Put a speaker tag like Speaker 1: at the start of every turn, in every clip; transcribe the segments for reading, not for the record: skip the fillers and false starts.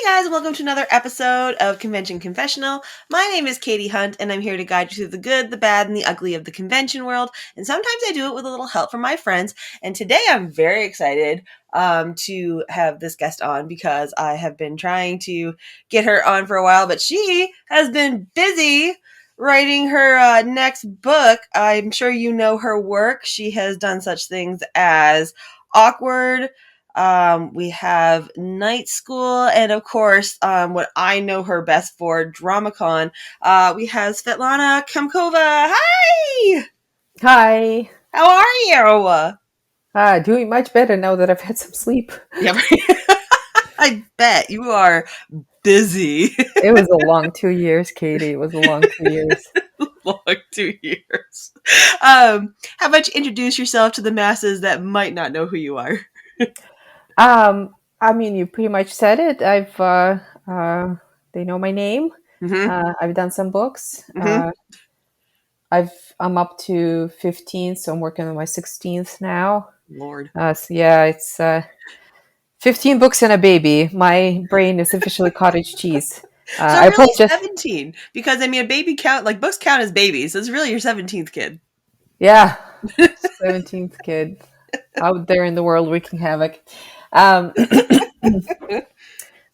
Speaker 1: Hey guys, welcome to another episode of Convention Confessional. My name is Katy Hunt, and I'm here to guide you through the good, the bad, and the ugly of the convention world. And sometimes I do it with a little help from my friends. And today I'm very excited to have this guest on because I have been trying to get her on for a while, but she has been busy writing her next book. I'm sure you know her work. She has done such things as Awkward. We have Night School, and of course, what I know her best for, Dramacon. We have Svetlana Chmakova. Hi!
Speaker 2: Hi.
Speaker 1: How are you?
Speaker 2: Doing much better now that I've had some sleep.
Speaker 1: Yeah, I bet you are busy.
Speaker 2: It was a long 2 years, Katie. It was a long 2 years.
Speaker 1: Long 2 years. How about you introduce yourself to the masses that might not know who you are?
Speaker 2: You pretty much said it. They know my name.
Speaker 1: Mm-hmm.
Speaker 2: I've done some books.
Speaker 1: Mm-hmm.
Speaker 2: I'm up to 15, so I'm working on my 16th now.
Speaker 1: Lord.
Speaker 2: It's 15 books and a baby. My brain is officially cottage cheese.
Speaker 1: So
Speaker 2: I
Speaker 1: really
Speaker 2: apologize.
Speaker 1: 17, because I mean, a baby count, like books count as babies. So it's really your 17th kid.
Speaker 2: Yeah, 17th kid out there in the world wreaking havoc. Um,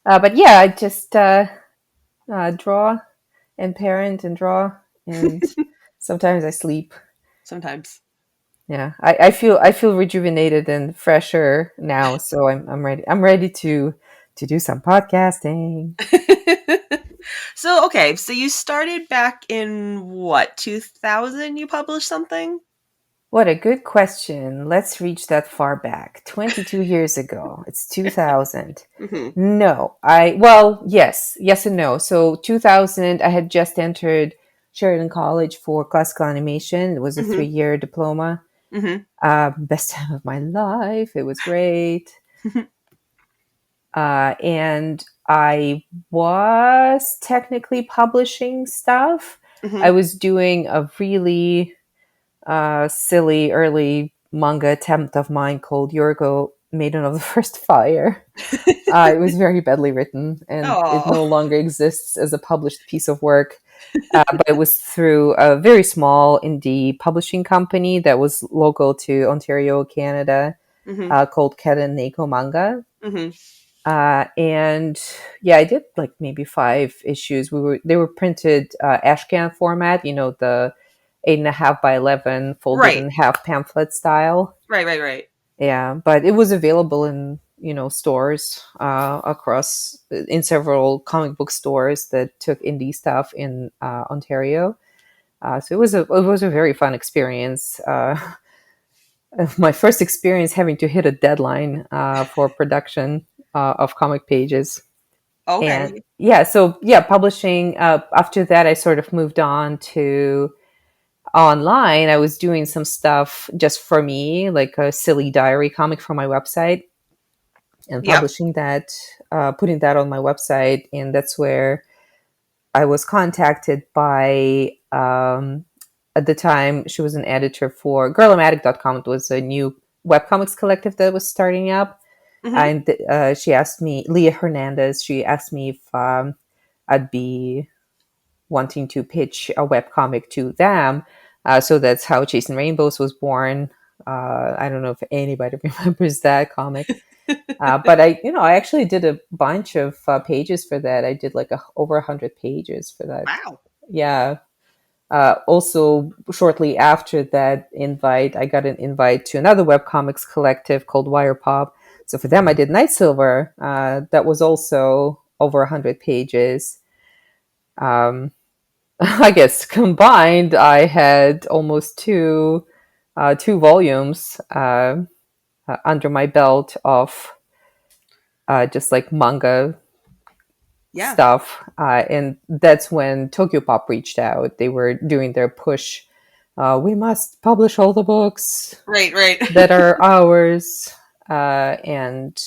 Speaker 2: but yeah, I just draw and parent and draw, and sometimes I sleep.
Speaker 1: Sometimes.
Speaker 2: Yeah, I feel rejuvenated and fresher now, so I'm ready. I'm ready to do some podcasting.
Speaker 1: So you started back in what, 2000 you published something?
Speaker 2: What a good question. Let's reach that far back. 22 years ago. It's 2000.
Speaker 1: Mm-hmm.
Speaker 2: No, yes and no. So 2000, I had just entered Sheridan College for classical animation. It was a
Speaker 1: Mm-hmm.
Speaker 2: 3-year diploma.
Speaker 1: Mm-hmm.
Speaker 2: Best time of my life. It was great. And I was technically publishing stuff.
Speaker 1: Mm-hmm.
Speaker 2: I was doing a really silly early manga attempt of mine called Yorgo, Maiden of the First Fire. It was very badly written, and it no
Speaker 1: Oh.
Speaker 2: longer exists as a published piece of work. But it was through a very small indie publishing company that was local to Ontario, Canada,
Speaker 1: Mm-hmm.
Speaker 2: called Ken and Neiko Manga.
Speaker 1: Mm-hmm.
Speaker 2: And yeah, I did like maybe 5 issues. They were printed ashcan format, the 8.5 by 11 folded
Speaker 1: Right.
Speaker 2: in half pamphlet style.
Speaker 1: Right.
Speaker 2: Yeah, but it was available in stores across in several comic book stores that took indie stuff in Ontario. So it was a very fun experience. My first experience having to hit a deadline for production of comic pages. And
Speaker 1: Okay.
Speaker 2: publishing. After that, I sort of moved on to online. I was doing some stuff just for me, like a silly diary comic for my website, and
Speaker 1: Yep.
Speaker 2: publishing that, putting that on my website. And that's where I was contacted by, at the time, she was an editor for girlomatic.com. It was a new webcomics collective that was starting up.
Speaker 1: Mm-hmm.
Speaker 2: And she asked me, Leah Hernandez, she asked me if I'd be wanting to pitch a webcomic to them. So that's how Chasing Rainbows was born. I don't know if anybody remembers that comic. But I actually did a bunch of pages for that. I did like over 100 pages for that.
Speaker 1: Wow.
Speaker 2: Yeah. Also, shortly after that invite, I got an invite to another webcomics collective called WirePop. So for them, I did Night Silver. That was also over 100 pages. I guess combined, I had almost two volumes under my belt of just like manga
Speaker 1: Yeah.
Speaker 2: stuff. And that's when TokyoPop reached out. They were doing their push. We must publish all the books
Speaker 1: Right.
Speaker 2: that are ours. And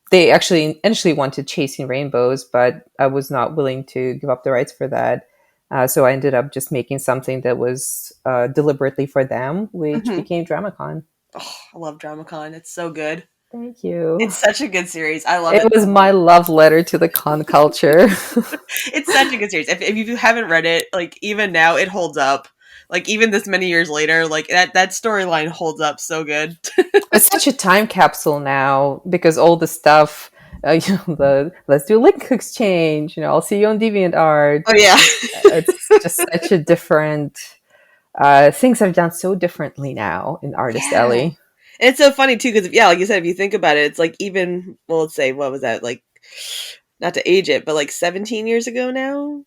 Speaker 2: they actually initially wanted Chasing Rainbows, but I was not willing to give up the rights for that. So I ended up just making something that was deliberately for them, which
Speaker 1: Mm-hmm.
Speaker 2: became Dramacon.
Speaker 1: Oh, I love Dramacon. It's so good.
Speaker 2: Thank you.
Speaker 1: It's such a good series. I love
Speaker 2: It
Speaker 1: it
Speaker 2: was
Speaker 1: so much.
Speaker 2: my love letter to the con culture.
Speaker 1: It's such a good series. If you haven't read it, like even now, it holds up. Like even this many years later, like that storyline holds up so good.
Speaker 2: It's such a time capsule now because all the stuff, the let's do link exchange. I'll see you on DeviantArt.
Speaker 1: Oh yeah.
Speaker 2: It's just such a different. Things are done so differently now in Artist
Speaker 1: Yeah.
Speaker 2: Alley.
Speaker 1: And it's so funny too, because yeah, like you said, if you think about it, it's like even well, let's say what was that like? Not to age it, but like 17 years ago now,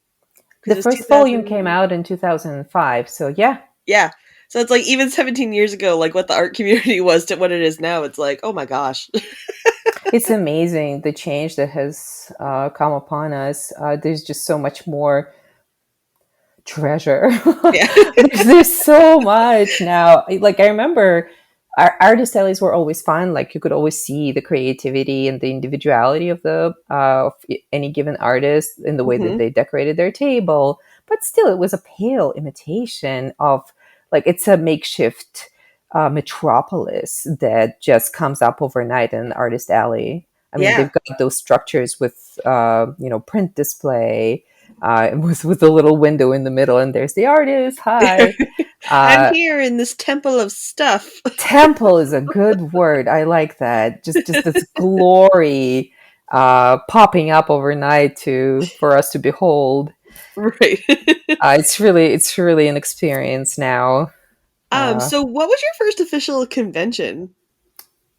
Speaker 1: because
Speaker 2: The
Speaker 1: it was
Speaker 2: first volume came
Speaker 1: 2000.
Speaker 2: out in 2005, so yeah,
Speaker 1: Yeah, so it's like even 17 years ago, like what the art community was to what it is now. It's like oh my gosh.
Speaker 2: it's amazing the change that has come upon us. There's just so much more treasure.
Speaker 1: Yeah.
Speaker 2: there's so much now. Like I remember, our artist alleys were always fun. Like you could always see the creativity and the individuality of the of any given artist in the way that
Speaker 1: Hmm.
Speaker 2: they decorated their table. But still, it was a pale imitation of like it's a makeshift metropolis that just comes up overnight in an artist alley. I mean,
Speaker 1: Yeah.
Speaker 2: they've got those structures with print display with a little window in the middle, and there's the artist. Hi.
Speaker 1: I'm
Speaker 2: Uh,
Speaker 1: here in this temple of stuff.
Speaker 2: Temple is a good word. I like that. Just this glory popping up overnight to for us to behold.
Speaker 1: Right.
Speaker 2: It's really an experience now.
Speaker 1: So what was your first official convention?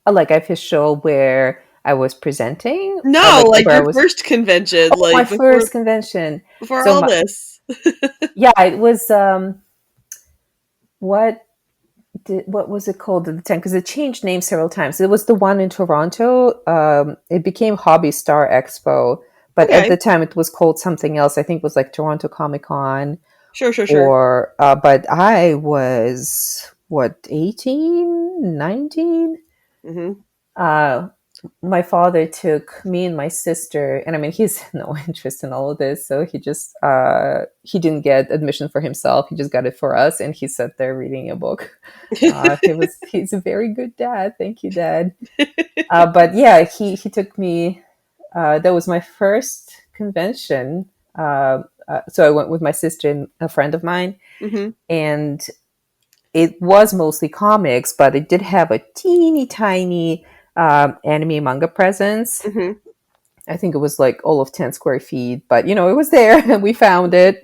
Speaker 2: Like official where I was presenting,
Speaker 1: No,
Speaker 2: like
Speaker 1: like
Speaker 2: where I
Speaker 1: your
Speaker 2: was.
Speaker 1: first convention,
Speaker 2: Oh, my
Speaker 1: like
Speaker 2: first convention.
Speaker 1: before
Speaker 2: So
Speaker 1: all
Speaker 2: my,
Speaker 1: this.
Speaker 2: yeah, it was what what was it called at the time? Because it changed names several times. It was the one in Toronto. It became Hobby Star Expo, but at
Speaker 1: Okay.
Speaker 2: the time it was called something else. I think it was like Toronto Comic Con,
Speaker 1: Sure, sure, sure.
Speaker 2: or but I was what 18, 19.
Speaker 1: Hmm.
Speaker 2: Uh, my father took me and my sister, and I mean he's no interest in all of this, so he didn't get admission for himself. He just got it for us, and he sat there reading a book. He's a very good dad. Thank you, Dad. But yeah, he took me. That was my first convention. So I went with my sister and a friend of mine,
Speaker 1: Hmm.
Speaker 2: and it was mostly comics, but it did have a teeny tiny anime manga presence.
Speaker 1: Hmm.
Speaker 2: I think it was like all of 10 square feet, but it was there and we found it.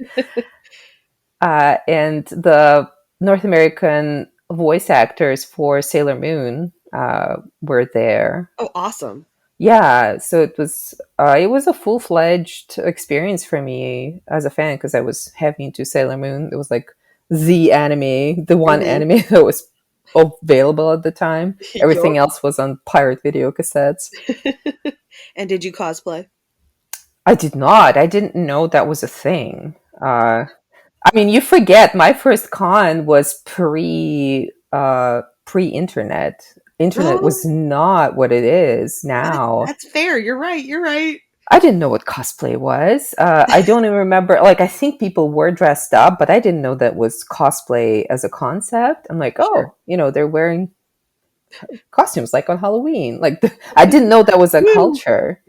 Speaker 2: And the North American voice actors for Sailor Moon were there.
Speaker 1: Oh, awesome.
Speaker 2: Yeah, so it was a full fledged experience for me as a fan because I was heavy into Sailor Moon. It was like the one
Speaker 1: Hmm.
Speaker 2: anime that was available at the time. Everything
Speaker 1: Yup.
Speaker 2: else was on pirate video cassettes.
Speaker 1: And did you cosplay?
Speaker 2: I did not. I didn't know that was a thing. I mean, you forget my first con was pre-internet. Internet
Speaker 1: Oh,
Speaker 2: was not what it is now.
Speaker 1: that's fair. You're right. You're right.
Speaker 2: I didn't know what cosplay was. I don't even remember. Like, I think people were dressed up, but I didn't know that was cosplay as a concept. I'm like,
Speaker 1: Sure.
Speaker 2: oh, they're wearing costumes like on Halloween. Like, I didn't know that was a
Speaker 1: Woo.
Speaker 2: culture.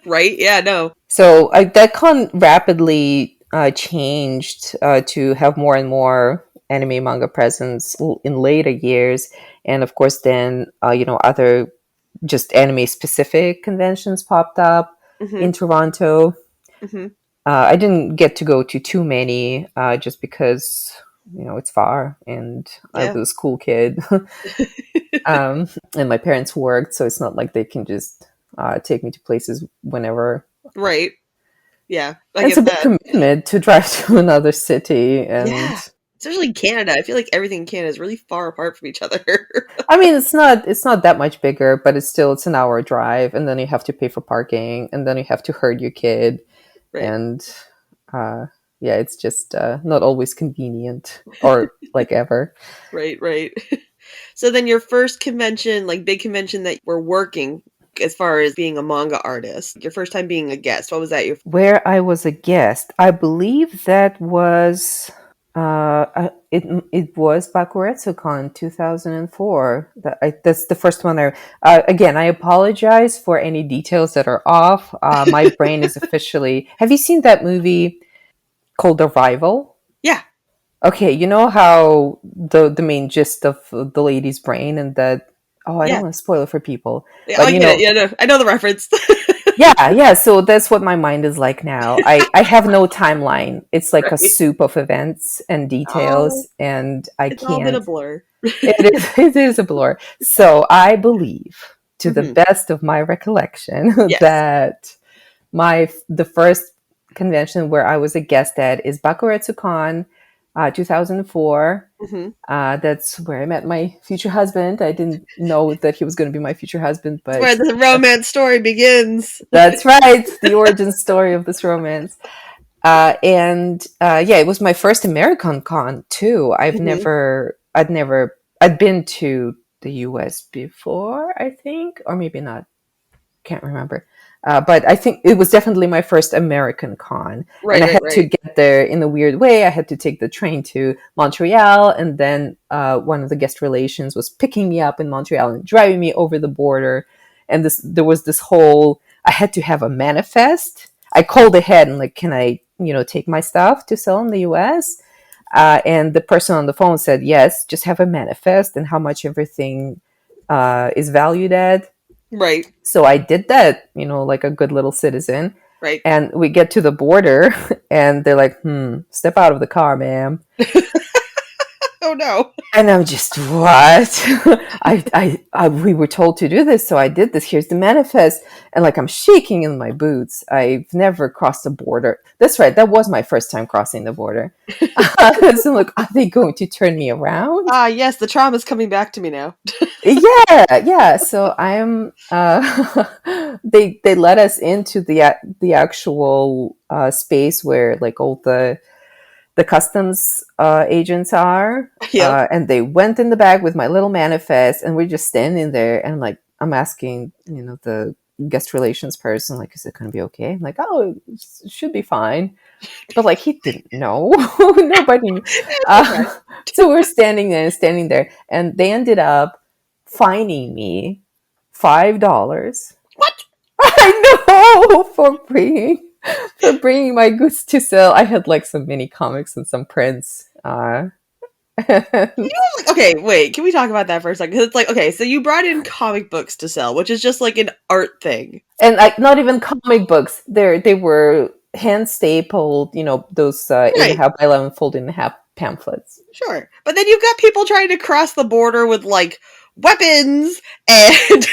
Speaker 1: Right? Yeah, no.
Speaker 2: So that con rapidly changed to have more and more anime manga presence in later years, and of course, then other just anime specific conventions popped up
Speaker 1: Hmm.
Speaker 2: in Toronto.
Speaker 1: Hmm.
Speaker 2: I didn't get to go to too many just because it's far and I
Speaker 1: Yeah.
Speaker 2: was a school kid, and my parents worked, so it's not like they can just take me to places whenever.
Speaker 1: Right. Yeah, I
Speaker 2: It's
Speaker 1: get
Speaker 2: a big
Speaker 1: that.
Speaker 2: commitment to drive to another city, and
Speaker 1: Yeah. Especially Canada. I feel like everything in Canada is really far apart from each other.
Speaker 2: I mean it's not that much bigger, but it's an hour drive, and then you have to pay for parking, and then you have to herd your kid,
Speaker 1: Right.
Speaker 2: and uh, yeah, it's just not always convenient or like ever.
Speaker 1: Right, right. So then your first convention, like big convention that we're working as far as being a manga artist, your first time being a guest, what was that? Your
Speaker 2: Where I was a guest, I believe that was It was Bakuretsucon 2004. That's the first one. Again, I apologize for any details that are off. My brain is officially. Have you seen that movie called Arrival?
Speaker 1: Yeah.
Speaker 2: Okay, you know how the main gist of the lady's brain and that. Oh, I don't
Speaker 1: Yeah.
Speaker 2: want to spoil it for people,
Speaker 1: Oh,
Speaker 2: but
Speaker 1: I get it. Yeah, no, I know the reference.
Speaker 2: yeah. So that's what my mind is like now. I have no timeline. It's like a
Speaker 1: Right.
Speaker 2: soup of events and
Speaker 1: Oh,
Speaker 2: details, and I
Speaker 1: it's all been a
Speaker 2: can't.
Speaker 1: blur.
Speaker 2: It is it is a blur. So I believe, to the
Speaker 1: Hmm.
Speaker 2: best of my recollection,
Speaker 1: Yes.
Speaker 2: that the first convention where I was a guest at is Bakuretsucon, 2004.
Speaker 1: Hmm.
Speaker 2: That's where I met my future husband. I didn't know that he was going to be my future husband,
Speaker 1: It's
Speaker 2: but
Speaker 1: where the romance story begins.
Speaker 2: that's right. The origin story of this romance. And yeah, it was my first American con too.
Speaker 1: Hmm.
Speaker 2: I'd been to the US before, I think, or maybe not, can't remember. But I think it was definitely my first American con. And
Speaker 1: Right,
Speaker 2: I
Speaker 1: right,
Speaker 2: had to
Speaker 1: right.
Speaker 2: get there in a weird way. I had to take the train to Montreal, and then one of the guest relations was picking me up in Montreal and driving me over the border. And there was this whole, I had to have a manifest. I called ahead and like, can I, take my stuff to sell in the US? And the person on the phone said, yes, just have a manifest and how much everything is valued at.
Speaker 1: Right,
Speaker 2: So I did that, like a good little citizen.
Speaker 1: right.
Speaker 2: And we get to the border and they're like, step out of the car, ma'am.
Speaker 1: Oh no.
Speaker 2: And I'm just, what? We were told to do this, so I did this. Here's the manifest. And like, I'm shaking in my boots. I've never crossed a border. That's right. That was my first time crossing the border. So I'm like, are they going to turn me around?
Speaker 1: Ah, yes, the trauma's coming back to me now.
Speaker 2: Yeah. So I'm they let us into the actual space where like all the customs agents are,
Speaker 1: Yep.
Speaker 2: and they went in the back with my little manifest, and we're just standing there, and like I'm asking, the guest relations person, like, is it going to be okay? I'm like, oh, it should be fine. But like he didn't know. Nobody knew.
Speaker 1: It's
Speaker 2: Uh,
Speaker 1: okay.
Speaker 2: so we're standing there, and they ended up fining me $5.
Speaker 1: What?
Speaker 2: I know, for bringing my goods to sell. I had like some mini comics and some prints. And
Speaker 1: Okay, wait. Can we talk about that for a second? 'Cause it's like, okay, so you brought in comic books to sell, which is just like an art thing.
Speaker 2: like not even comic books. They were hand stapled. Those 8.5
Speaker 1: Right.
Speaker 2: by 11 fold in half pamphlets.
Speaker 1: Sure. But then you've got people trying to cross the border with like weapons and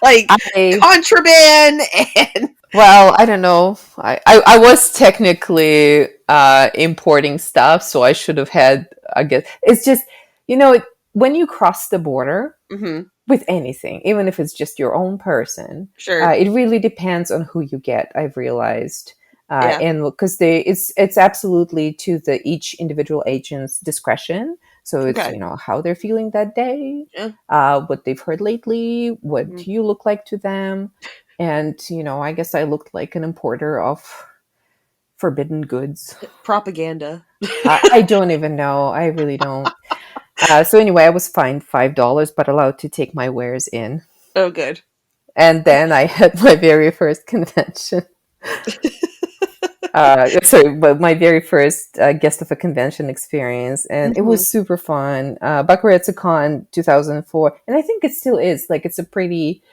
Speaker 1: like
Speaker 2: I
Speaker 1: contraband and
Speaker 2: Well, I don't know. I was technically importing stuff, so I should have had. I guess it's just when you cross the border
Speaker 1: Mhm.
Speaker 2: with anything, even if it's just your own person,
Speaker 1: Sure.
Speaker 2: it really depends on who you get. I've realized,
Speaker 1: Yeah.
Speaker 2: and because it's absolutely to the each individual agent's discretion. So it's
Speaker 1: Okay.
Speaker 2: how they're feeling that day,
Speaker 1: Yeah.
Speaker 2: what they've heard lately, what
Speaker 1: Mm.
Speaker 2: you look like to them, and I guess I looked like an importer of forbidden goods.
Speaker 1: Propaganda.
Speaker 2: I don't even know. I really don't. So anyway, I was fined $5, but allowed to take my wares in.
Speaker 1: Oh, good.
Speaker 2: And then I had my very first convention. Sorry, but my very first guest of a convention experience, and it
Speaker 1: Mhm.
Speaker 2: was super fun. Bakuretsucon 2004, and I think it still is. Like, it's a pretty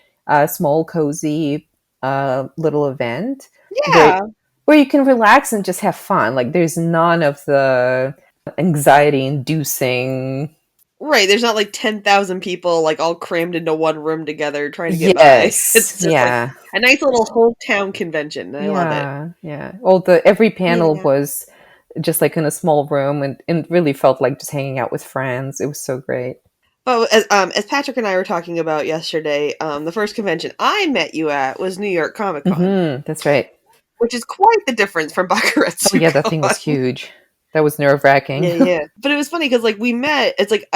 Speaker 2: small, cozy little event where
Speaker 1: Yeah.
Speaker 2: where you can relax and just have fun. Like, there's none of the anxiety-inducing.
Speaker 1: Right. There's not like 10,000 people like all crammed into one room together trying to get by.
Speaker 2: Yes,
Speaker 1: It's just like
Speaker 2: yeah.
Speaker 1: a nice little hometown convention. And I love it.
Speaker 2: Yeah, yeah. Well, every panel
Speaker 1: Yeah.
Speaker 2: was just like in a small room, and really felt like just hanging out with friends. It was so great.
Speaker 1: But as Patrick and I were talking about yesterday, the first convention I met you at was New York Comic Con,
Speaker 2: That's right.
Speaker 1: which is quite the difference from
Speaker 2: Oh yeah, that thing was
Speaker 1: BakuretsuCon.
Speaker 2: huge. That was nerve wracking.
Speaker 1: Yeah, yeah. But it was funny because like we met. It's like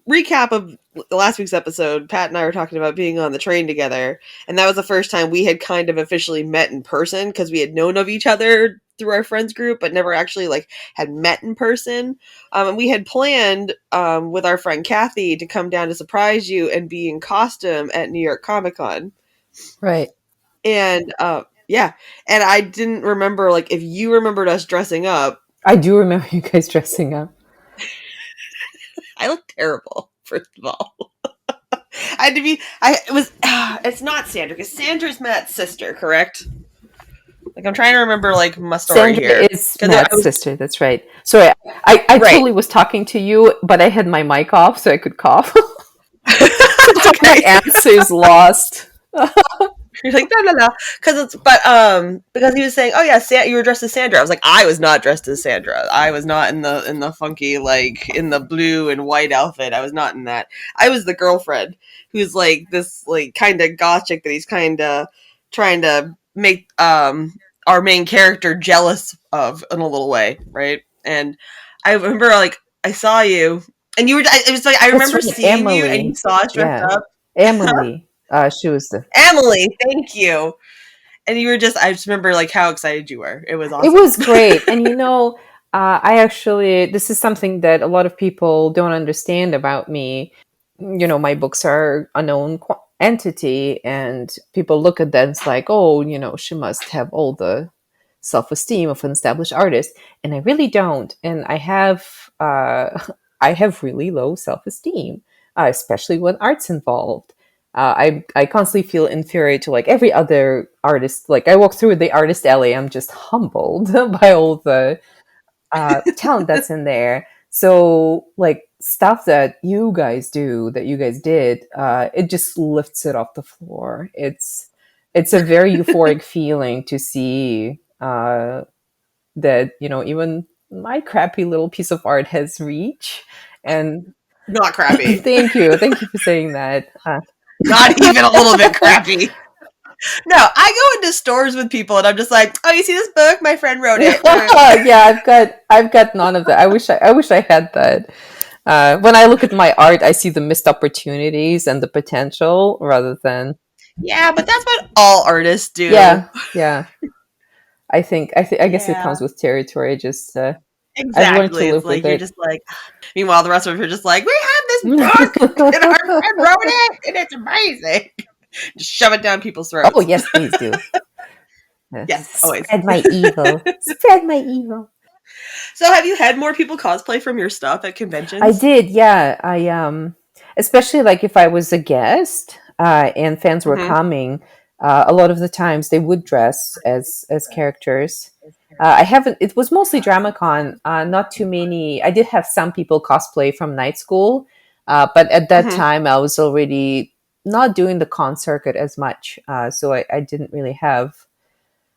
Speaker 1: recap of last week's episode. Pat and I were talking about being on the train together, and that was the first time we had kind of officially met in person because we had known of each other through our friends group, but never actually like had met in person. And we had planned with our friend Kathy to come down to surprise you and be in costume at New York Comic Con.
Speaker 2: Right.
Speaker 1: And yeah, and I didn't remember like if you remembered us dressing up.
Speaker 2: I do remember you guys dressing up.
Speaker 1: I looked terrible, first of all. I had to be. I it was. It's not Sandra because Sandra's Matt's sister, correct? Like I'm trying to remember like my story
Speaker 2: Sandra
Speaker 1: here
Speaker 2: is
Speaker 1: because I
Speaker 2: Matt's
Speaker 1: was
Speaker 2: sister. That's right. Sorry, I
Speaker 1: right.
Speaker 2: totally was talking to you, but I had my mic off so I could cough.
Speaker 1: It's
Speaker 2: So my
Speaker 1: okay.
Speaker 2: answer is lost.
Speaker 1: You're like no, no, no, because it's because he was saying, oh yeah, you were dressed as Sandra. I was like, I was not dressed as Sandra. I was not in the funky like in the blue and white outfit. I was not in that. I was the girlfriend who's like this like kind of goth chick that he's kind of trying to make our main character jealous of in a little way, right? And I remember like I saw you and you were. It was like I
Speaker 2: That's
Speaker 1: remember
Speaker 2: right,
Speaker 1: seeing you and you
Speaker 2: Emily.
Speaker 1: saw us dressed
Speaker 2: Yeah,
Speaker 1: up.
Speaker 2: Emily. She was the.
Speaker 1: Emily, thank you. And you were just, I just remember like how excited you were. It was
Speaker 2: It
Speaker 1: awesome.
Speaker 2: was great, and I actually this is something that a lot of people don't understand about me. My books are a known entity, and people look at that and it's like, oh, she must have all the self-esteem of an established artist, and I really don't. And I have really low self-esteem, especially when art's involved. I constantly feel inferior to like every other artist. Like I walk through the artist alley, I'm just humbled by all the talent that's in there. So like stuff that you guys do, that you guys did, it just lifts it off the floor. It's a very euphoric feeling to see that even my crappy little piece of art has reach. And
Speaker 1: Not crappy.
Speaker 2: thank you for saying that.
Speaker 1: Not even a little bit crappy. No, I go into stores with people and I'm just like, oh, you see this book? My friend wrote it.
Speaker 2: Yeah, I've got none of that. I wish I had that. When I look at my art, I see the missed opportunities and the potential rather than.
Speaker 1: Yeah, but that's what all artists do.
Speaker 2: Yeah, yeah. I guess it
Speaker 1: Yeah,
Speaker 2: comes with territory. Just I've learned to
Speaker 1: exactly. It's
Speaker 2: live with
Speaker 1: like you're
Speaker 2: it.
Speaker 1: just like, meanwhile, the rest of us are just like, we have this book and our friend wrote it and it's amazing. Just shove it down people's
Speaker 2: Oh
Speaker 1: throats.
Speaker 2: yes, please do.
Speaker 1: Yes, always.
Speaker 2: Spread my evil. Spread my evil.
Speaker 1: So, have you had more people cosplay from your stuff at
Speaker 2: I
Speaker 1: conventions?
Speaker 2: did, yeah. Especially like if I was a guest and fans were
Speaker 1: Mm-hmm.
Speaker 2: coming, a lot of the times they would dress as characters. I haven't. It was mostly Dramacon. Not too many. I did have some people cosplay from night school, but at that
Speaker 1: Mm-hmm.
Speaker 2: time I was already not doing the con circuit as much, so I didn't really have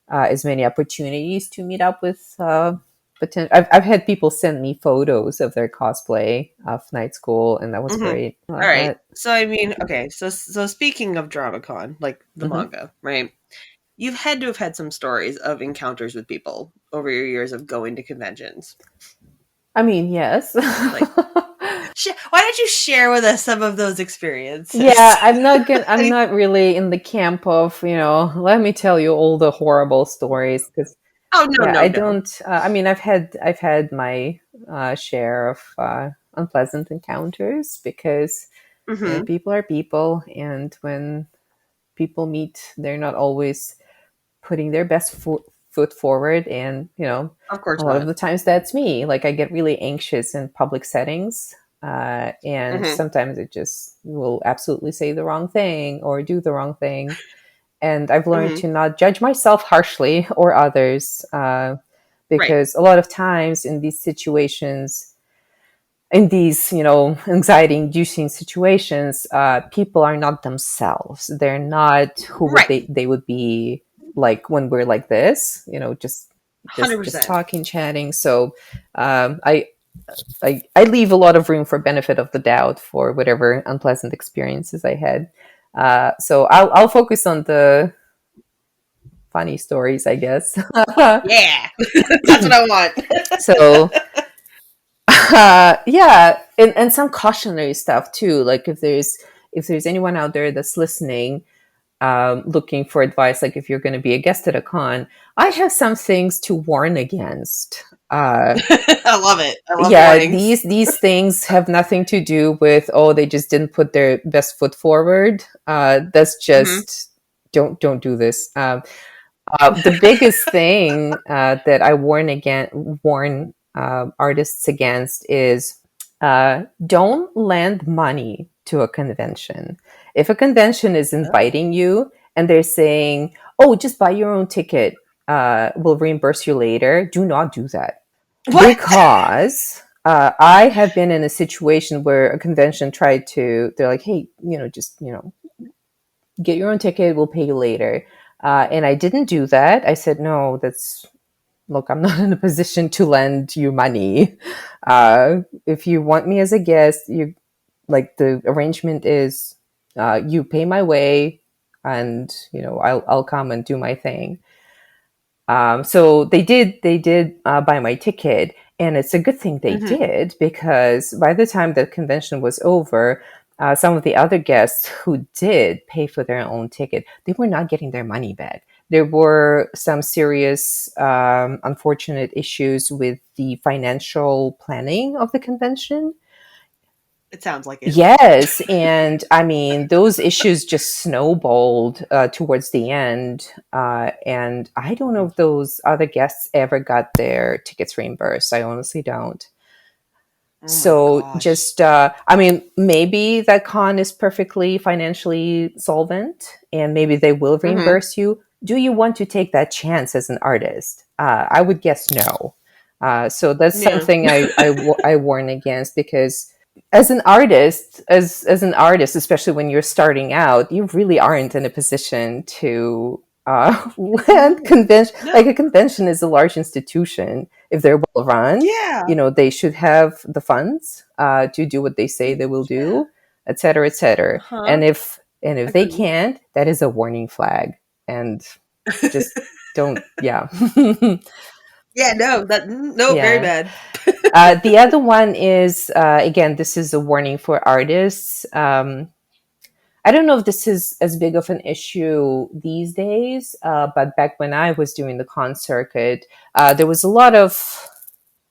Speaker 2: as many opportunities to meet up with. I've had people send me photos of their cosplay of night school, and that was
Speaker 1: Mm-hmm.
Speaker 2: great. I
Speaker 1: All
Speaker 2: love
Speaker 1: right.
Speaker 2: that.
Speaker 1: So I mean, okay. So speaking of Dramacon, like the
Speaker 2: Hmm.
Speaker 1: manga, right? You've had to have had some stories of encounters with people over your years of going to conventions.
Speaker 2: I mean, yes.
Speaker 1: Like, why don't you share with us some of those
Speaker 2: Yeah,
Speaker 1: experiences?
Speaker 2: I'm not really in the camp of, let me tell you all the horrible stories because
Speaker 1: Oh no,
Speaker 2: yeah,
Speaker 1: no,
Speaker 2: I
Speaker 1: no.
Speaker 2: don't I mean, I've had my share of unpleasant encounters because
Speaker 1: Mm-hmm.
Speaker 2: people are people, and when people meet, they're not always putting their best foot forward. And
Speaker 1: Of
Speaker 2: a
Speaker 1: course
Speaker 2: lot of
Speaker 1: not.
Speaker 2: the times that's me. Like I get really anxious in public settings, and
Speaker 1: Mm-hmm.
Speaker 2: sometimes it just will absolutely say the wrong thing or do the wrong thing. And I've learned
Speaker 1: Mm-hmm.
Speaker 2: to not judge myself harshly or others,
Speaker 1: Right.
Speaker 2: because a lot of times in these situations, in these anxiety inducing situations, people are not themselves. They're not who would
Speaker 1: Right.
Speaker 2: they would be like when we're like this,
Speaker 1: Hundred
Speaker 2: just
Speaker 1: percent.
Speaker 2: talking, chatting. So um, I, I leave a lot of room for benefit of the doubt for whatever unpleasant experiences I had. So I'll focus on the funny stories, I guess.
Speaker 1: Yeah, that's what I want.
Speaker 2: So yeah, and some cautionary stuff too. Like if there's anyone out there that's listening, looking for advice, like if you're going to be a guest at a con, I have some things to warn against.
Speaker 1: I love it. I love
Speaker 2: Yeah,
Speaker 1: warnings.
Speaker 2: these things have nothing to do with, oh, they just didn't put their best foot forward. That's
Speaker 1: Hmm.
Speaker 2: just, don't do this. The biggest thing that I warn artists against is don't lend money to a convention. If a convention is
Speaker 1: Oh.
Speaker 2: inviting you and they're saying, "Oh, just buy your own ticket, we'll reimburse you later," do not do that,
Speaker 1: What?
Speaker 2: because I have been in a situation where a convention tried to. They're like, "Hey, just get your own ticket. We'll pay you later." And I didn't do that. I said, "No, that's look. I'm not in a position to lend you money. If you want me as a guest, you like the arrangement is you pay my way, and I'll come and do my thing." So they did buy my ticket, and it's a good thing they
Speaker 1: Hmm.
Speaker 2: did, because by the time the convention was over, some of the other guests who did pay for their own ticket, they were not getting their money back. There were some serious, unfortunate issues with the financial planning of the convention.
Speaker 1: It sounds like it.
Speaker 2: Yes, and I mean those issues just snowballed towards the end, and I don't know if those other guests ever got their tickets reimbursed. I honestly don't.
Speaker 1: Oh my
Speaker 2: So
Speaker 1: gosh.
Speaker 2: just, I mean, maybe that con is perfectly financially solvent, and maybe they will
Speaker 1: Hmm.
Speaker 2: reimburse you. Do you want to take that chance as an artist? I would guess no. So that's
Speaker 1: Yeah.
Speaker 2: something I warn against, because as an artist, especially when you're starting out, you really aren't in a position to land
Speaker 1: No.
Speaker 2: convention. Like,
Speaker 1: No.
Speaker 2: a convention is a large institution. If they're well run,
Speaker 1: Yeah.
Speaker 2: they should have the funds to do what they say they will
Speaker 1: Yeah.
Speaker 2: do, et cetera, et cetera.
Speaker 1: Uh-huh.
Speaker 2: And if they
Speaker 1: Agreed.
Speaker 2: can't, that is a warning flag, and just don't. Yeah.
Speaker 1: Yeah, no, no, very
Speaker 2: Yeah.
Speaker 1: bad.
Speaker 2: The other one is, again, this is a warning for artists. I don't know if this is as big of an issue these days, but back when I was doing the con circuit, there was a lot of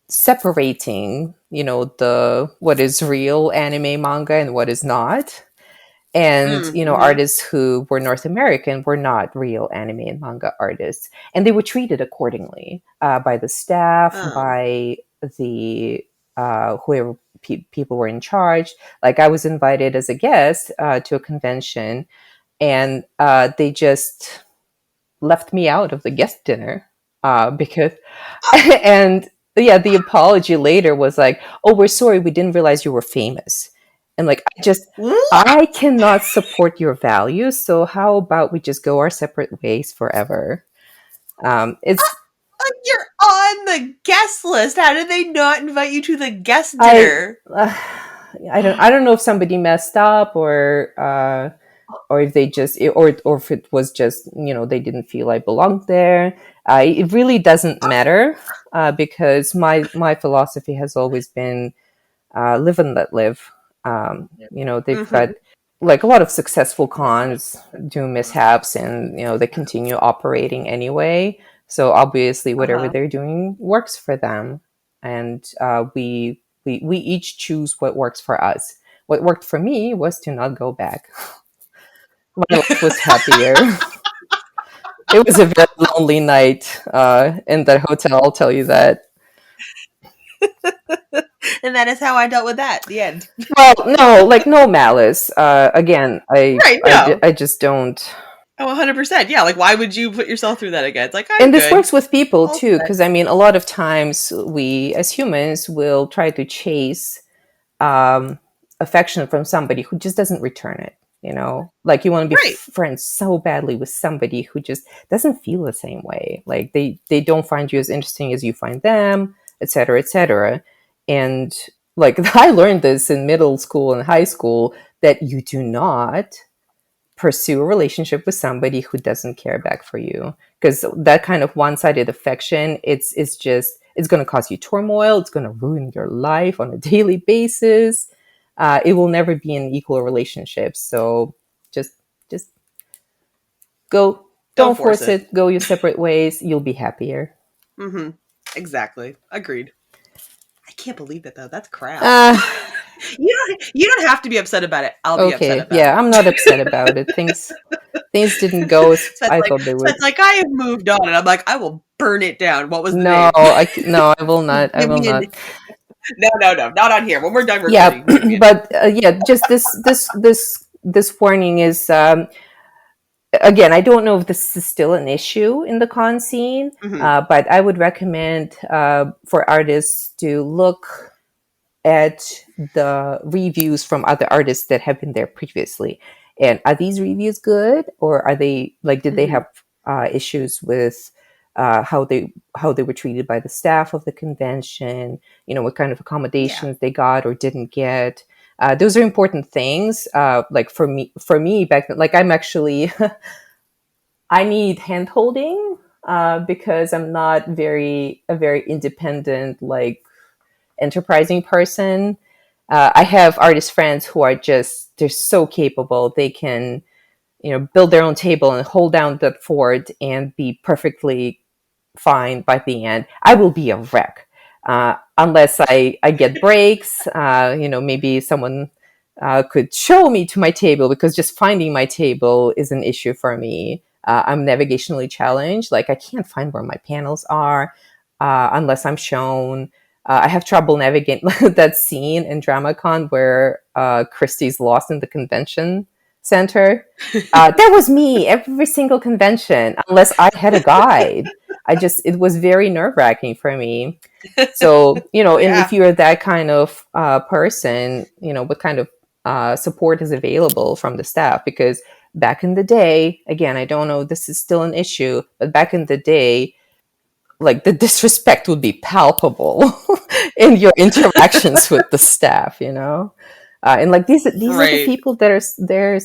Speaker 2: separating, the what is real anime manga and what is not. And
Speaker 1: Mm-hmm.
Speaker 2: artists who were North American were not real anime and manga artists, and they were treated accordingly by the staff,
Speaker 1: Oh.
Speaker 2: by the whoever people were in charge. Like, I was invited as a guest to a convention, and they just left me out of the guest dinner because and yeah, the apology later was like, "Oh, we're sorry, we didn't realize you were famous." And like,
Speaker 1: What?
Speaker 2: I cannot support your values, so how about we just go our separate ways forever? It's
Speaker 1: Like, you're on the guest list. How did they not invite you to the guest
Speaker 2: I
Speaker 1: dinner?
Speaker 2: I don't know if somebody messed up, or if they just, or if it was just, they didn't feel I belonged there. It really doesn't matter, because my philosophy has always been live and let live. They've got,
Speaker 1: Mm-hmm.
Speaker 2: like, a lot of successful cons do mishaps, and they continue operating anyway. So obviously, whatever
Speaker 1: Uh-huh.
Speaker 2: they're doing works for them, and we each choose what works for us. What worked for me was to not go back. My life was happier. It was a very lonely night in that hotel, I'll tell you that.
Speaker 1: And that is how I dealt with that. The end.
Speaker 2: Well, no, like, no malice. Again,
Speaker 1: Right, no.
Speaker 2: I just don't.
Speaker 1: Oh, 100%. Yeah, like, why would you put yourself through that again? It's like, I'm
Speaker 2: And this
Speaker 1: good.
Speaker 2: works with people
Speaker 1: All
Speaker 2: too,
Speaker 1: set.
Speaker 2: because I mean, a lot of times we as humans will try to chase um, affection from somebody who just doesn't return it. Like, you want to be
Speaker 1: Right.
Speaker 2: friends so badly with somebody who just doesn't feel the same way. Like, they don't find you as interesting as you find them, et cetera, et cetera. And like, I learned this in middle school and high school, that you do not pursue a relationship with somebody who doesn't care back for you, because that kind of one-sided affection, it's going to cause you turmoil. It's going to ruin your life on a daily basis. It will never be an equal relationship. So just Go,
Speaker 1: Don't
Speaker 2: don't
Speaker 1: force
Speaker 2: force
Speaker 1: it.
Speaker 2: it. Go your separate ways. You'll be happier.
Speaker 1: Mm-hmm. Exactly. Agreed. I can't believe it though. That's crap.
Speaker 2: Uh,
Speaker 1: You don't have to be upset about it. I'll be upset
Speaker 2: okay.
Speaker 1: about
Speaker 2: Yeah,
Speaker 1: it.
Speaker 2: I'm not upset about it. Things didn't go as
Speaker 1: So it's
Speaker 2: I
Speaker 1: like
Speaker 2: thought they
Speaker 1: so
Speaker 2: would.
Speaker 1: it's like I have moved on, and I'm like I will burn it down. What was the
Speaker 2: No,
Speaker 1: name?
Speaker 2: no, I will not. I
Speaker 1: Give
Speaker 2: will
Speaker 1: me a
Speaker 2: not.
Speaker 1: no, no, no, not on here. When we're done
Speaker 2: Yeah,
Speaker 1: recording, give me a name.
Speaker 2: but yeah, just this warning is again. I don't know if this is still an issue in the con scene,
Speaker 1: Hmm.
Speaker 2: but I would recommend for artists to look at the reviews from other artists that have been there previously. And are these reviews good, or are they like? Did they
Speaker 1: Hmm.
Speaker 2: have issues with how they were treated by the staff of the convention? You know, what kind of
Speaker 1: Yeah.
Speaker 2: accommodations they got or didn't get. Those are important things. Like for me back then, like I'm actually I need hand holding because I'm not a very independent like enterprising person. I have artist friends who are just they're so capable. They can build their own table and hold down the fort and be perfectly fine by the end. I will be a wreck unless I get breaks. Maybe someone could show me to my table because just finding my table is an issue for me. I'm navigationally challenged. Like I can't find where my panels are unless I'm shown. I have trouble navigating that scene in Dramacon where Christie's lost in the convention center. That was me every single convention, unless I had a guide. It was very nerve wracking for me. So, and if
Speaker 1: Yeah.
Speaker 2: you're that kind of person, what kind of support is available from the staff? Because back in the day, again, I don't know, this is still an issue, but back in the day, like the disrespect would be palpable in your interactions with the staff, and like these are the
Speaker 1: Right.
Speaker 2: people that are there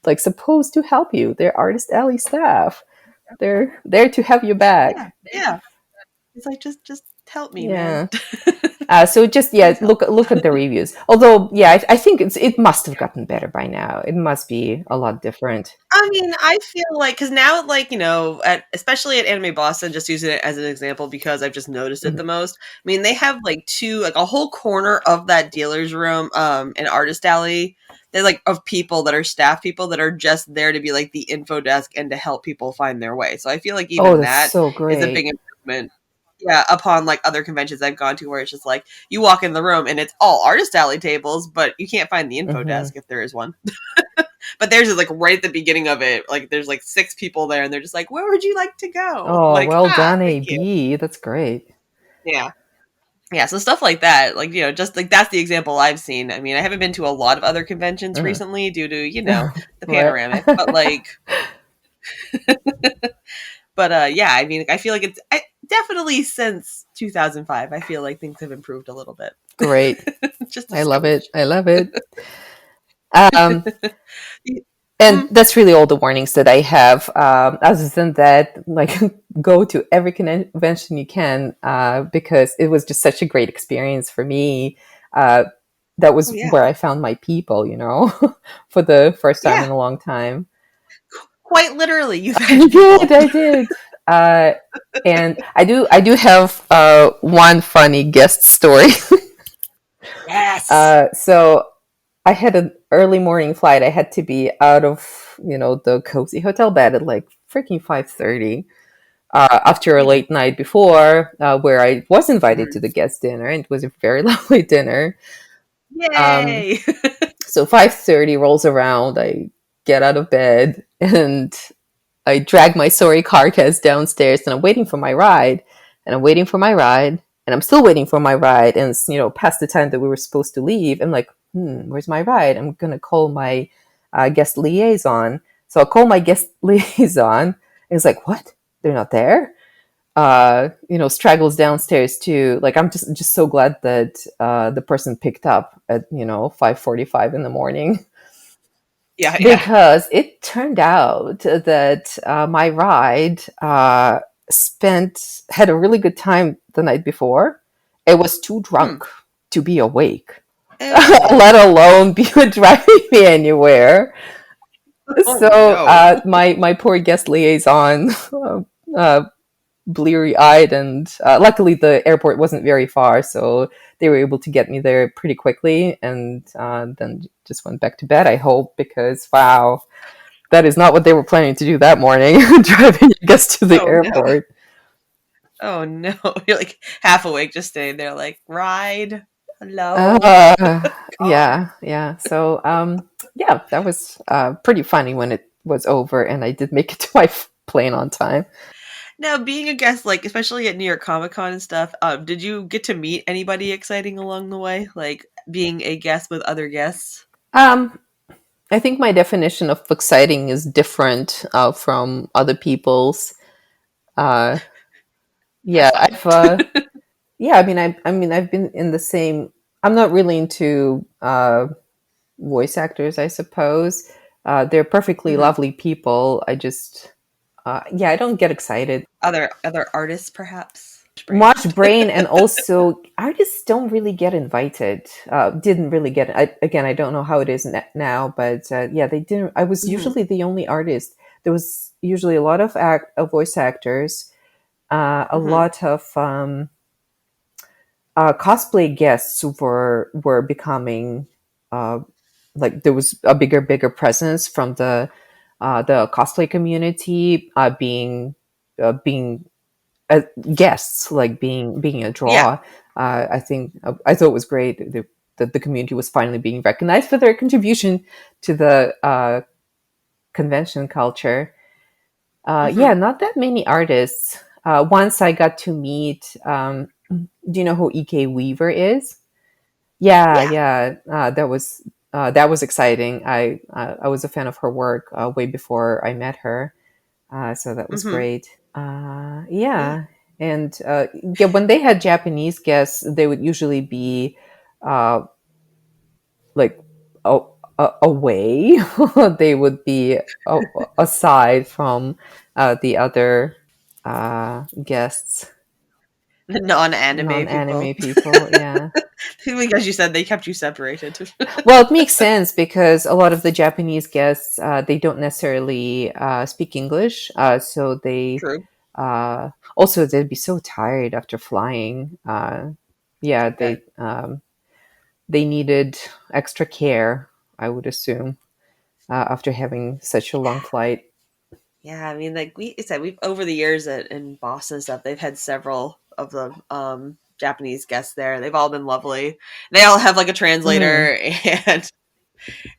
Speaker 2: like supposed to help you. They're artist alley staff. They're there to have your
Speaker 1: Yeah.
Speaker 2: back.
Speaker 1: Yeah. It's like just help me, man.
Speaker 2: Yeah. So just
Speaker 1: Please help.
Speaker 2: look at the reviews. Although yeah, I think it must have gotten better by now. It must be a lot different.
Speaker 1: I mean, I feel like because now, like especially at Anime Boston, just using it as an example because I've just noticed it
Speaker 2: Mhm.
Speaker 1: the most. I mean, they have like like a whole corner of that dealer's room, an artist alley. They're like of people that are staff people that are just there to be like the info desk and to help people find their way. So I feel like
Speaker 2: Oh,
Speaker 1: even
Speaker 2: that's
Speaker 1: that
Speaker 2: so
Speaker 1: is a big
Speaker 2: great.
Speaker 1: improvement. Yeah, upon like other conventions I've gone to where it's just like you walk in the room and it's all artist alley tables, but you can't find the info
Speaker 2: Hmm.
Speaker 1: desk if there is one. But theirs is like right at the beginning of it. Like there's like six people there, and they're just like, "Where would you like to go?"
Speaker 2: Oh,
Speaker 1: Like,
Speaker 2: well done,
Speaker 1: thank you.
Speaker 2: AB. That's great.
Speaker 1: Yeah, yeah. So stuff like that, like just like that's the example I've seen. I mean, I haven't been to a lot of other conventions
Speaker 2: Mhm.
Speaker 1: recently due to the
Speaker 2: Right.
Speaker 1: panoramic, but like, yeah. I mean, I feel like definitely since 2005. I feel like things have improved a little bit,
Speaker 2: Great.
Speaker 1: just a
Speaker 2: I love it.
Speaker 1: skosh.
Speaker 2: I love it. Um, and
Speaker 1: Mm,
Speaker 2: that's really all the warnings that I have. Other than that, like go to every convention you can because it was just such a great experience for me. Uh, that
Speaker 1: oh
Speaker 2: was
Speaker 1: yeah,
Speaker 2: where I found my people, for the first time
Speaker 1: yeah.
Speaker 2: in a long time.
Speaker 1: Quite literally, you found
Speaker 2: I
Speaker 1: your
Speaker 2: did,
Speaker 1: people.
Speaker 2: I did. Uh, and I do have one funny guest story.
Speaker 1: Yes.
Speaker 2: So I had an early morning flight. I had to be out of the cozy hotel bed at like freaking 5:30 after a
Speaker 1: Yeah.
Speaker 2: late night before, where I was invited to
Speaker 1: Mhm.
Speaker 2: the guest dinner, and it was a very lovely dinner. Um,
Speaker 1: Yay.
Speaker 2: so 5:30 rolls around. I get out of bed and I drag my sorry carcass downstairs, and I'm waiting for my ride, and I'm waiting for my ride, and I'm still waiting for my ride, and it's past the time that we were supposed to leave. I'm like, where's my ride? I'm gonna call my guest liaison. So I'll call my guest liaison, and he's like, what? They're not there. Straggles downstairs too. Like I'm just so glad that the person picked up at 5:45 in the morning
Speaker 1: Yeah, yeah.
Speaker 2: because it turned out that my ride spent had a really good time the night before. It was too
Speaker 1: Hmm.
Speaker 2: drunk to be awake,
Speaker 1: Oh.
Speaker 2: let alone be driving me anywhere.
Speaker 1: Oh
Speaker 2: So
Speaker 1: no.
Speaker 2: my poor guest liaison, uh, bleary eyed, and luckily the airport wasn't very far, so they were able to get me there pretty quickly, and then just went back to bed. I hope, because wow, that is not what they were planning to do that morning, driving your guest to the
Speaker 1: Oh no.
Speaker 2: airport.
Speaker 1: Oh no. You're like half awake just staying there like, ride. Hello.
Speaker 2: Uh,
Speaker 1: Car.
Speaker 2: yeah. So, yeah, that was pretty funny when it was over, and I did make it to my plane on time.
Speaker 1: Now, being a guest, like especially at New York Comic Con and stuff, did you get to meet anybody exciting along the way? Like being a guest with other guests?
Speaker 2: Um, I think my definition of exciting is different from other people's. Uh,
Speaker 1: That's
Speaker 2: yeah,
Speaker 1: fine.
Speaker 2: yeah. I mean, I've been in the same. I'm not really into voice actors, I suppose. They're perfectly
Speaker 1: Hmm.
Speaker 2: lovely people. I just, yeah, I don't get excited.
Speaker 1: Other artists, perhaps. Brain.
Speaker 2: Much brain, and also artists don't really get invited. Didn't really get. Again, I don't know how it is now, but yeah, they didn't. I was
Speaker 1: Hmm.
Speaker 2: usually the only artist. There was usually a lot of voice actors, a
Speaker 1: Hmm.
Speaker 2: lot of cosplay guests were becoming uh, like there was a bigger presence from the cosplay community being guests, like being a
Speaker 1: Yeah.
Speaker 2: draw. I think I thought it was great that the community was finally being recognized for their contribution to the convention culture.
Speaker 1: Hmm.
Speaker 2: Yeah, not that many artists. Once I got to meet. Do you know who E.K. Weaver is? Yeah,
Speaker 1: Yeah.
Speaker 2: yeah, that was exciting. I was a fan of her work way before I met her, so that was
Speaker 1: Hmm.
Speaker 2: great.
Speaker 1: Yeah.
Speaker 2: Yeah, and yeah, when they had Japanese guests, they would usually be uh, like a, away. They would be aside from the other guests,
Speaker 1: The non-anime
Speaker 2: non-anime
Speaker 1: people.
Speaker 2: people. Yeah.
Speaker 1: Because you said they kept you separated.
Speaker 2: Well, it makes sense because a lot of the Japanese guests they don't necessarily speak English, so they
Speaker 1: True.
Speaker 2: also they'd be so tired after flying. Yeah,
Speaker 1: I bet.
Speaker 2: they needed extra care, I would assume, after having such a long flight.
Speaker 1: Yeah, I mean, like we said, we've over the years in Boston and stuff, they've had several of the Japanese guests there. They've all been lovely. They all have like a
Speaker 2: Hmm.
Speaker 1: translator,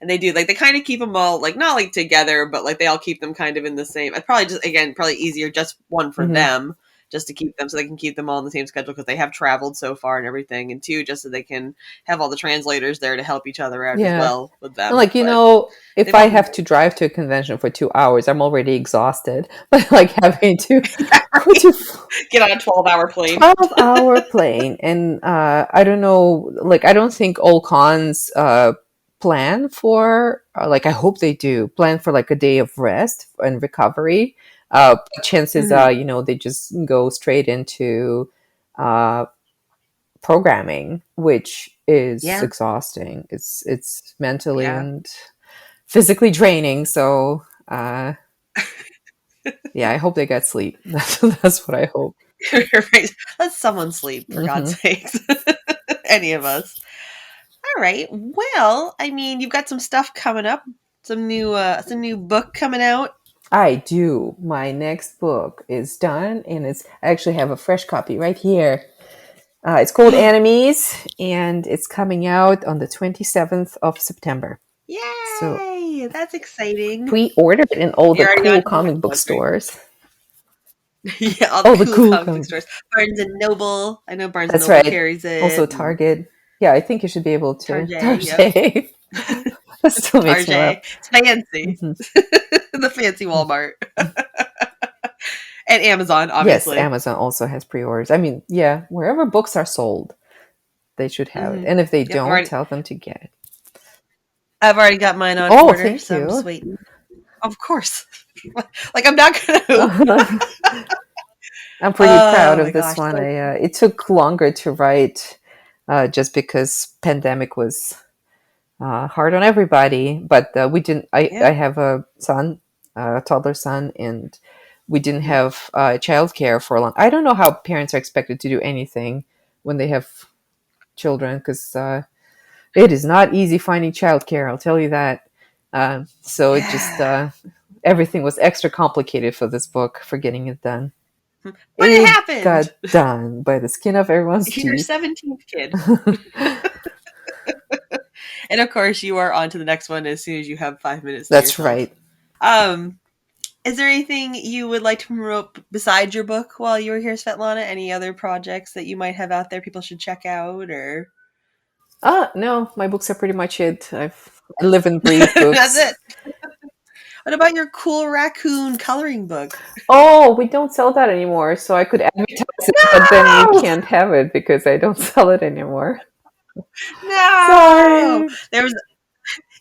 Speaker 1: and they do like they kind of keep them all like not like together, but like they all keep them kind of in the same. It's probably just again probably easier just one for
Speaker 2: Hmm.
Speaker 1: them just to keep them so they can keep them all in the same schedule because they have traveled so far and everything, and two just so they can have all the translators there to help each other out as
Speaker 2: Yeah.
Speaker 1: well with
Speaker 2: And
Speaker 1: them.
Speaker 2: like,
Speaker 1: But
Speaker 2: if
Speaker 1: they've
Speaker 2: I
Speaker 1: all been
Speaker 2: have to drive to a convention for 2 hours, I'm already exhausted. But like having to go to
Speaker 1: get on a 12-hour plane.
Speaker 2: 12-hour plane, and I don't know, like I don't think all cons plan for like I hope they do plan for like a day of rest and recovery. Chances
Speaker 1: Hmm.
Speaker 2: are, they just go straight into uh programming, which is
Speaker 1: Yeah,
Speaker 2: exhausting. It's mentally
Speaker 1: yeah.
Speaker 2: and physically draining. So yeah, I hope they get sleep. That's what I hope.
Speaker 1: Right. Let someone sleep, for
Speaker 2: Hmm.
Speaker 1: God's sakes. Any of us. All right. Well, I mean, you've got some stuff coming up. Some new book coming out.
Speaker 2: I do. My next book is done, and I actually have a fresh copy right here. It's called Enemies, and it's coming out on the 27th of September. So
Speaker 1: Yay! That's exciting.
Speaker 2: pre-order it in all the
Speaker 1: You're already on
Speaker 2: cool
Speaker 1: to the
Speaker 2: comic
Speaker 1: next
Speaker 2: book
Speaker 1: book, right?
Speaker 2: stores.
Speaker 1: Yeah, all the
Speaker 2: Oh, the
Speaker 1: cool
Speaker 2: cool
Speaker 1: comic book
Speaker 2: comic.
Speaker 1: stores. Barnes and Noble. I know Barnes and
Speaker 2: That's
Speaker 1: Noble
Speaker 2: right.
Speaker 1: carries
Speaker 2: Also
Speaker 1: it. And
Speaker 2: Target. Yeah, I think you should be able to.
Speaker 1: Target. Yep.
Speaker 2: Target. That still makes me laugh.
Speaker 1: Target. It's fancy.
Speaker 2: Hmm.
Speaker 1: The fancy Walmart. And Amazon,
Speaker 2: Yes,
Speaker 1: obviously.
Speaker 2: Amazon also has pre-orders. I mean, yeah, wherever books are sold, they should have it.
Speaker 1: Hmm.
Speaker 2: And if they
Speaker 1: Yep.
Speaker 2: don't, tell them to get it.
Speaker 1: I've already got mine on
Speaker 2: Oh,
Speaker 1: order,
Speaker 2: thank
Speaker 1: so I'm just
Speaker 2: you.
Speaker 1: waiting. Of course. Like I'm not gonna.
Speaker 2: I'm pretty proud
Speaker 1: Oh my
Speaker 2: of this
Speaker 1: gosh.
Speaker 2: one.
Speaker 1: So
Speaker 2: It took longer to write, just because pandemic was hard on everybody. But we didn't.
Speaker 1: Yeah.
Speaker 2: I have a son, a toddler son, and we didn't
Speaker 1: Mhm.
Speaker 2: have childcare for a long. I don't know how parents are expected to do anything when they have children, because it is not easy finding childcare. I'll tell you that. So it just
Speaker 1: Yeah.
Speaker 2: everything was extra complicated for this book for getting it done.
Speaker 1: But it
Speaker 2: It got
Speaker 1: happened.
Speaker 2: done by the skin of everyone's
Speaker 1: Your
Speaker 2: teeth.
Speaker 1: 17th kid. And of course, you are on to the next one as soon as you have 5 minutes to
Speaker 2: That's
Speaker 1: yourself.
Speaker 2: right.
Speaker 1: Um, is there anything you would like to promote besides your book while you were here, Svetlana? Any other projects that you might have out there people should check out, or
Speaker 2: No, my books are pretty much it. I live and breathe
Speaker 1: that's
Speaker 2: books.
Speaker 1: it? What about your cool raccoon coloring book?
Speaker 2: Oh, we don't sell that anymore, so I could advertise it, but then you
Speaker 1: No,
Speaker 2: can't have it because I don't sell it anymore.
Speaker 1: no.
Speaker 2: Sorry.
Speaker 1: There was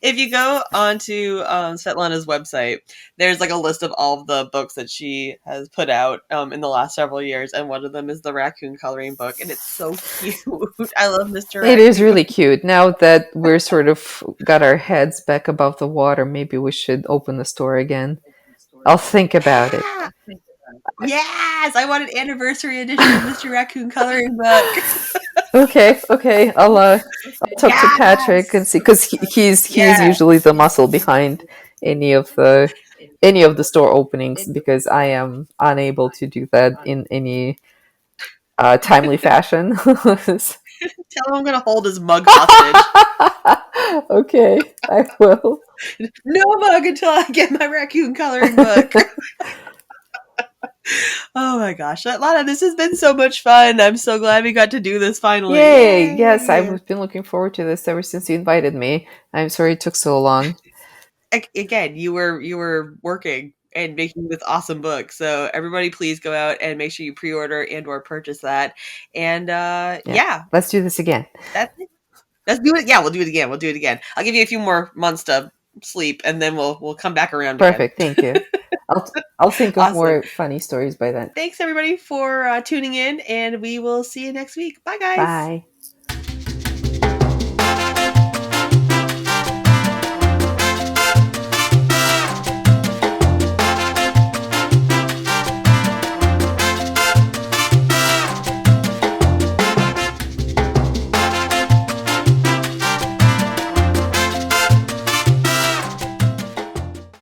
Speaker 1: if you go onto Svetlana's website, there's like a list of all of the books that she has put out in the last several years, and one of them is the raccoon coloring book, and it's so cute. I love Mr.
Speaker 2: It is
Speaker 1: Raccoon.
Speaker 2: really cute. Now that we're sort of got our heads back above the water, maybe we should open the store again. I'll think about it.
Speaker 1: Yeah. Yes, I want an anniversary edition of Mr. Raccoon coloring book.
Speaker 2: Okay, okay. I'll talk to Patrick and
Speaker 1: Yes.
Speaker 2: see, because he's
Speaker 1: Yeah.
Speaker 2: usually the muscle behind any of the any of the store openings, because I am unable to do that in any timely fashion.
Speaker 1: Tell him I'm going to hold his mug hostage.
Speaker 2: Okay, I will.
Speaker 1: No mug until I get my raccoon coloring book. Oh my gosh. Lana, this has been so much fun. I'm so glad we got to do this finally.
Speaker 2: Yay! Yes,
Speaker 1: Yay.
Speaker 2: I've been looking forward to this ever since you invited me. I'm sorry it took so long.
Speaker 1: Again, you were working and making this awesome book. So everybody please go out and make sure you pre-order and or purchase that. And
Speaker 2: Yeah,
Speaker 1: yeah,
Speaker 2: let's do this again.
Speaker 1: that's it. Let's do it. Yeah, we'll do it again. We'll do it again. I'll give you a few more months to sleep and then we'll come back around again.
Speaker 2: Perfect. Thank you. I'll think of
Speaker 1: Awesome.
Speaker 2: more funny stories by then.
Speaker 1: Thanks everybody for tuning in and we will see you next week. Bye guys.
Speaker 2: Bye.